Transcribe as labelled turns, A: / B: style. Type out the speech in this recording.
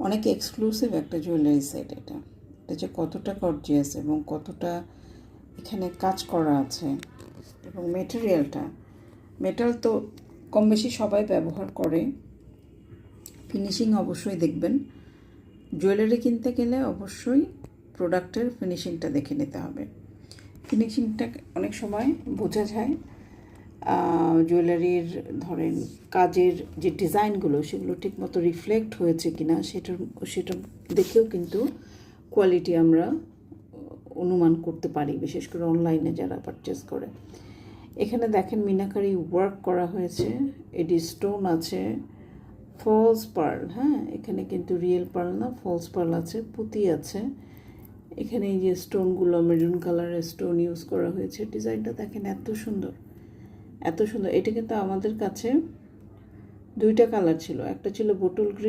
A: অনেক এক্সক্লুসিভ একটা jewellery set. এটা যে কতটা গর্জিয়াস এবং কতটা এখানে কাজ করা আছে, এবং মেটাল তো কম বেশি সবাই ব্যবহার করে। ফিনিশিং অবশ্যই দেখবেন। জুয়েলারি কিনতে গেলে অবশ্যই প্রোডাক্টের ফিনিশিংটা দেখে নিতে হবে। ফিনিশিংটা অনেক সময় বোঝা যায় জুয়েলারির ধরেন কাজের যে ডিজাইনগুলো সেগুলো ঠিকমতো রিফ্লেক্ট হয়েছে কিনা সেটা দেখেও কিন্তু কোয়ালিটি আমরা অনুমান করতে পারি, বিশেষ করে অনলাইনে যারা পারচেস করে। এখানে দেখেন মিনাকারি ওয়ার্ক করা হয়েছে, এডি স্টোন আছে, ফলস পার্ল, হ্যাঁ এখানে কিন্তু রিয়েল পার্ল না, ফলস পার্ল আছে, পুঁতি আছে। এখানে এই যে স্টোনগুলো মেরুন কালারের স্টোন ইউজ করা হয়েছে। ডিজাইনটা দেখেন এত সুন্দর, এত সুন্দর। এটা কিন্তু আমাদের কাছে দুইটা কালার ছিল, একটা ছিল বোটল গ্রিন